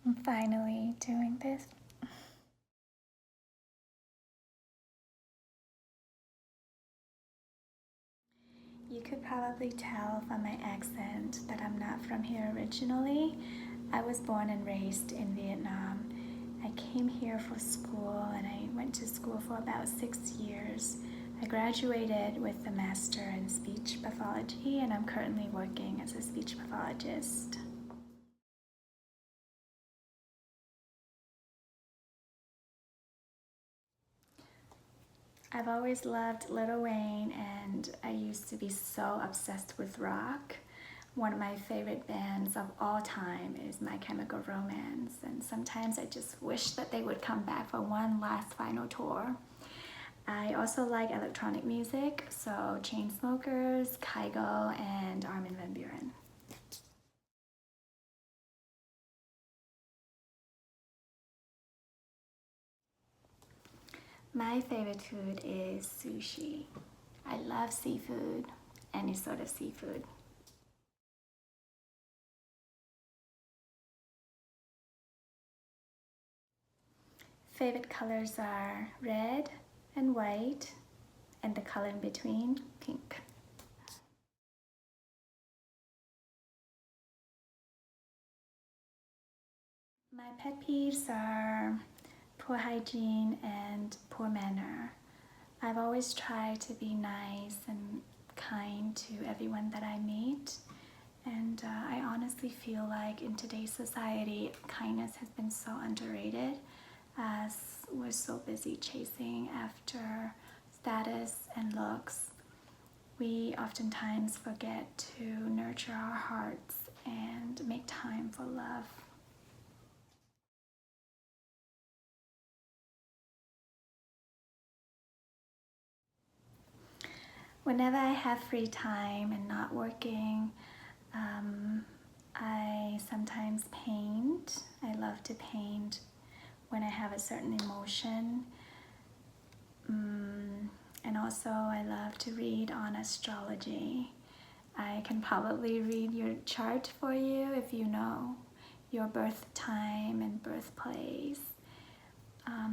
I'm finally doing this. You could probably tell from my accent that I'm not from here originally. I was born and raised in Vietnam. I came here for school and I went to school for about 6 years. I graduated with a master in speech pathology and I'm currently working as a speech pathologist. I've always loved Lil Wayne and I used to be so obsessed with rock. One of my favorite bands of all time is My Chemical Romance, and sometimes I just wish that they would come back for one last final tour. I also like electronic music, so Chainsmokers, Kygo, and Armin van Buuren. My favorite food is sushi. I love seafood, any sort of seafood. Favorite colors are red and white, and the color in between, pink. My pet peeves are poor hygiene and poor manner. I've always tried to be nice and kind to everyone that I meet, and I honestly feel like in today's society, kindness has been so underrated as we're so busy chasing after status and looks. We oftentimes forget to nurture our hearts and make time for love. Whenever I have free time and not working, I sometimes paint. I love to paint when I have a certain emotion. And also I love to read on astrology. I can probably read your chart for you if you know your birth time and birthplace.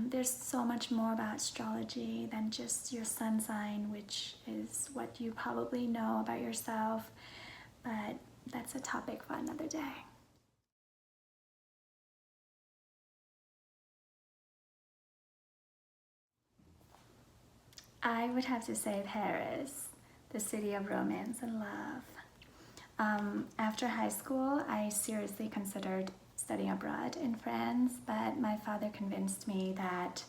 There's so much more about astrology than just your sun sign, which is what you probably know about yourself, but that's a topic for another day. I would have to say Paris, the city of romance and love. After high school, I seriously considered studying abroad in France, but my father convinced me that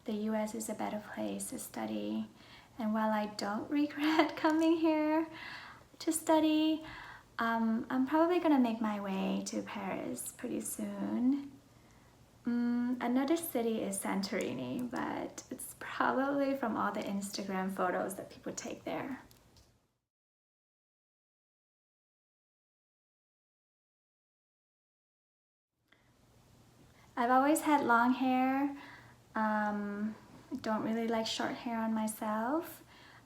the US is a better place to study. And while I don't regret coming here to study, I'm probably gonna make my way to Paris pretty soon. Another city is Santorini, but it's probably from all the Instagram photos that people take there. I've always had long hair. Don't really like short hair on myself.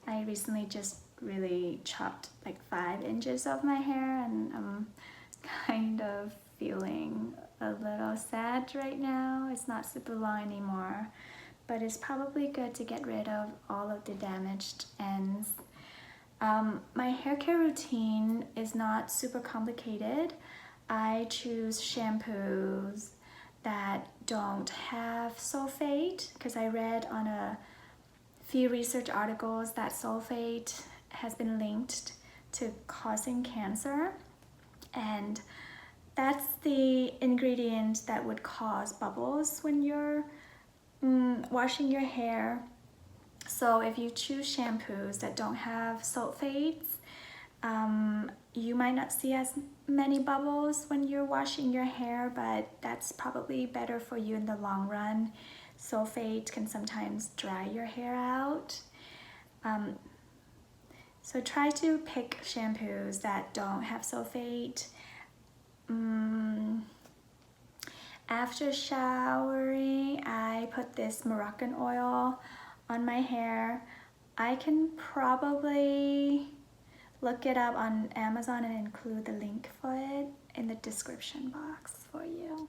I recently just really chopped like 5 inches of my hair and I'm kind of feeling a little sad right now. It's not super long anymore, but it's probably good to get rid of all of the damaged ends. My hair care routine is not super complicated. I choose shampoos that don't have sulfate because I read on a few research articles that sulfate has been linked to causing cancer, and that's the ingredient that would cause bubbles when you're washing your hair. So if you choose shampoos that don't have sulfates, you might not see as many bubbles when you're washing your hair, but that's probably better for you in the long run. Sulfate can sometimes dry your hair out. So try to pick shampoos that don't have sulfate. After showering, I put this Moroccan oil on my hair. I can probably look it up on Amazon and include the link for it in the description box for you.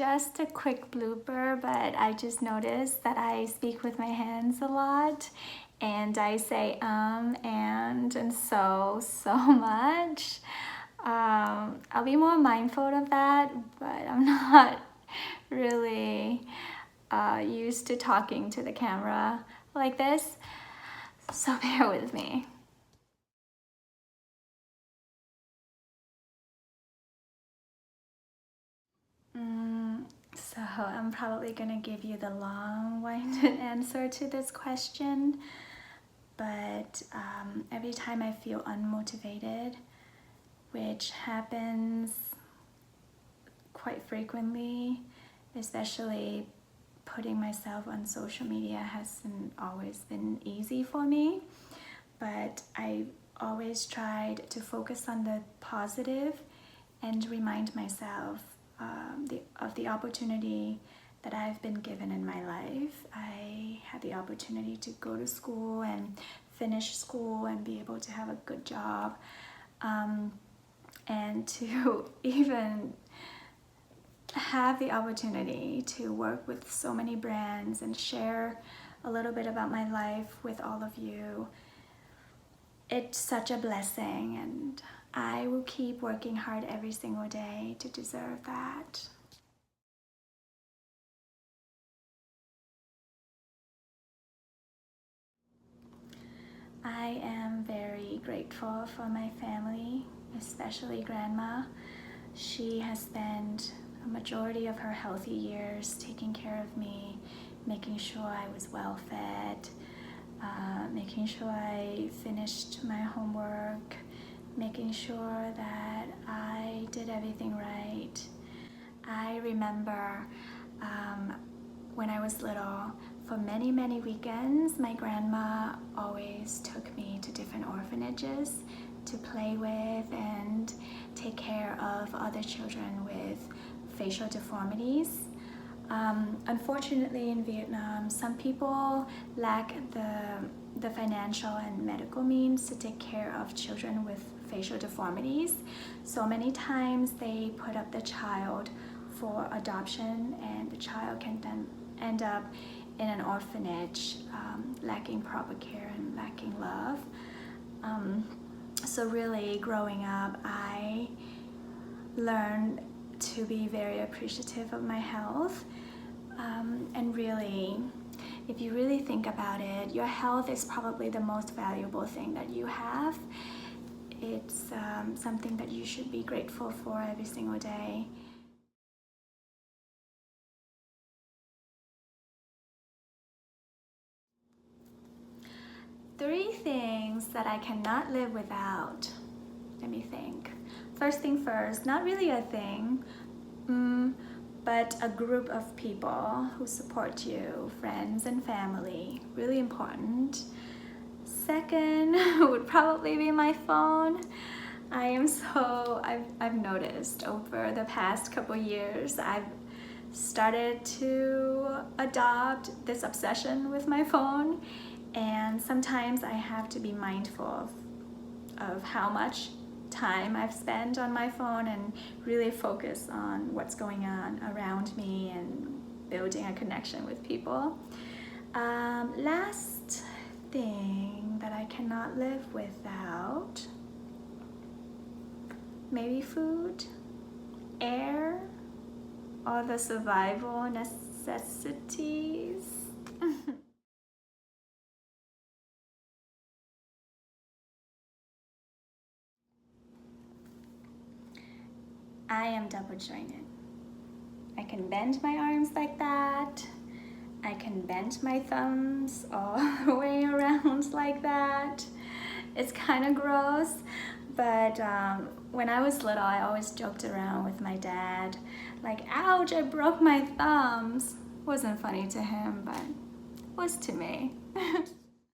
just a quick blooper, but I just noticed that I speak with my hands a lot, and I say and so much. I'll be more mindful of that, but I'm not really used to talking to the camera like this, so bear with me. So I'm probably gonna give you the long-winded answer to this question, but every time I feel unmotivated, which happens quite frequently, especially putting myself on social media hasn't always been easy for me, but I always tried to focus on the positive and remind myself of the opportunity that I've been given in my life. I had the opportunity to go to school and finish school and be able to have a good job, and to even have the opportunity to work with so many brands and share a little bit about my life with all of you. It's such a blessing, and I will keep working hard every single day to deserve that. I am very grateful for my family, especially Grandma. She has spent a majority of her healthy years taking care of me, making sure I was well fed, making sure I finished my homework, making sure that I did everything right. I remember when I was little, for many weekends, my grandma always took me to different orphanages to play with and take care of other children with facial deformities. Unfortunately, in Vietnam, some people lack the financial and medical means to take care of children with facial deformities. So many times they put up the child for adoption, and the child can then end up in an orphanage, lacking proper care and lacking love. So really, growing up, I learned to be very appreciative of my health, and really, if you really think about it, your health is probably the most valuable thing that you have. It's something that you should be grateful for every single day. Three things that I cannot live without. Let me think. First thing first, not really a thing, but a group of people who support you, friends and family, really important. Second would probably be my phone. I've noticed over the past couple years, I've started to adopt this obsession with my phone, and sometimes I have to be mindful of how much time I've spent on my phone and really focus on what's going on around me and building a connection with people. Last thing that I cannot live without, maybe food, air, or the survival necessities. I am double jointed. I can bend my arms like that. I can bend my thumbs all the way around like that. It's kind of gross, but when I was little, I always joked around with my dad, like, ouch, I broke my thumbs. Wasn't funny to him, but was to me.